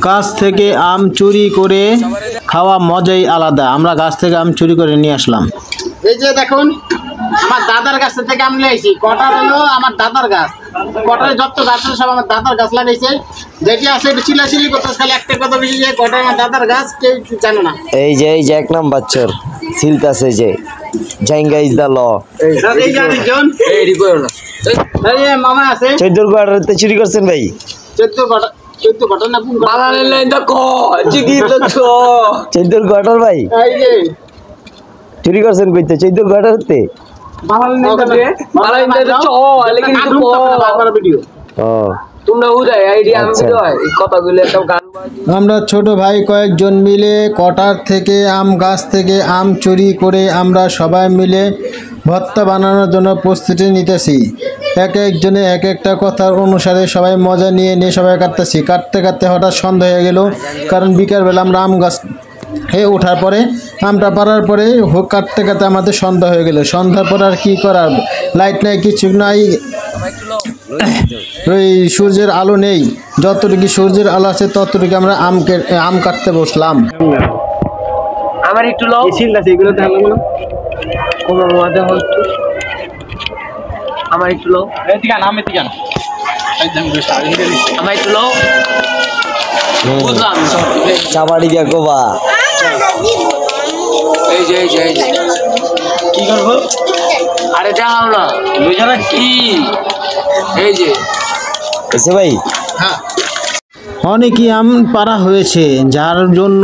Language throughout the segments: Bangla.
গাছ থেকে আম চুরি করে খাওয়া মজাই আলাদা। আমরা গাছ থেকে আম চুরি করে নিয়ে আসলাম। এই যে দেখুন আমার দাদার গাছ থেকে আম লাগাইছি। কটার হলো আমার দাদার গাছ, কটার যত গাছ আছে সব আমার দাদার গাছ লাগাইছে। যেটি আছে একটু চিলাচিলি করতে খালি একটা কথা বেশি যে কটার আমার দাদার গাছ কেউ জানে না। এই যে এক নাম্বার চোর সিলতাছে যে জাইঙ্গা ইজ দা ল। এই যে আরেকজন এই মামা আছে 14 কোয়ার্টারতে চুরি করছেন ভাই। 14 কটা না কোন বানালে লাইন দা ক জিগি তো 14 কোয়ার্টার ভাই এই যে চুরি করছেন কইতে 14 কোয়ার্টারতে বানালে লাইন দা চ লেকিন কিন্তু বারবার ভিডিও তোমরা উড়াই আইডিয়া আমি ভিডিও এই কথাগুলো একটা গান আমরা ছোট ভাই কয়েকজন মিলে কটার থেকে আম গাছ থেকে আম চুরি করে আমরা সবাই মিলে ভর্তা বানানোর জন্য প্রস্তুতি নিতেছি। এক একজনে এক একটা কথার অনুসারে সবাই মজা নিয়ে সবাই কাটতেছি। কাটতে কাটতে হঠাৎ সন্ধ্যা হয়ে গেল, কারণ বিকালবেলা আমরা আম গাছ ওঠার পরে আমটা পাড়ার পরে কাটতে কাটতে আমাদের সন্ধ্যা হয়ে গেল। সন্ধ্যার পর আর কি করার, লাইট নাই, কিছু নাই, ওই সূর্যের আলো নেই। যতটুকু সূর্যের আলো আছে ততটুকু আমরা আম কাটতে বসলাম। আমার একটু লও আছে এগুলো তাহলে না কোন মজা হল আমার একটু লও এদিকে না আমি এদিকে না আমার একটু লও বুঝলাম চাবাড়ি দিয়া গোবা। এই যে কি করব আরে যাও না বুঝাবে কি এই যে এসে ভাই হ্যাঁ অনেকই আম পাড়া হয়েছে, যার জন্য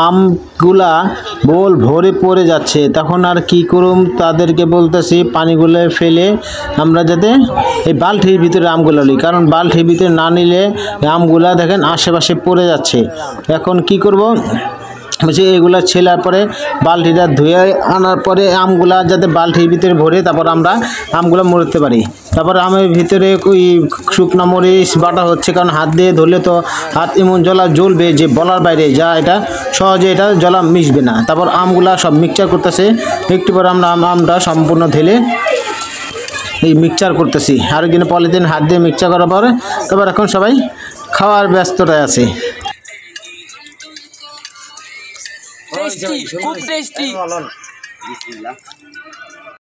আমগুলা ভরে পড়ে যাচ্ছে। তখন আর কি করুম, তাদেরকে বলতেছি পানিগুলো ফেলে আমরা যাতে এই বালতির ভিতরে আমগুলো নিই, কারণ বালতির ভিতরে না নিলে আমগুলা দেখেন আশেপাশে পড়ে যাচ্ছে। এখন কি করব, বলছি এগুলা ছেলার পরে বালতিটা ধুয়ে আনার পরে আমগুলা যাতে বালতির ভিতরে ভরে তারপর আমরা আমগুলো মরতে পারি। তারপর আমের ভিতরে ওই শুকনো মরিচ বাটা হচ্ছে, কারণ হাত দিয়ে ধরলে তো হাত এমন জ্বলবে যে বলার বাইরে, যা এটা সহজে এটা জলা মিশবে না। তারপর আমগুলা সব মিক্সচার করতেছে, একটু পর আমরা আমটা সম্পূর্ণ ঢেলে এই মিক্সচার করতেছি। আর একদিনে পলিথিন হাত দিয়ে মিক্সচার করার পরে তারপর এখন সবাই খাওয়ার ব্যস্ততায় আছে। টেস্টি খুব টেস্টি।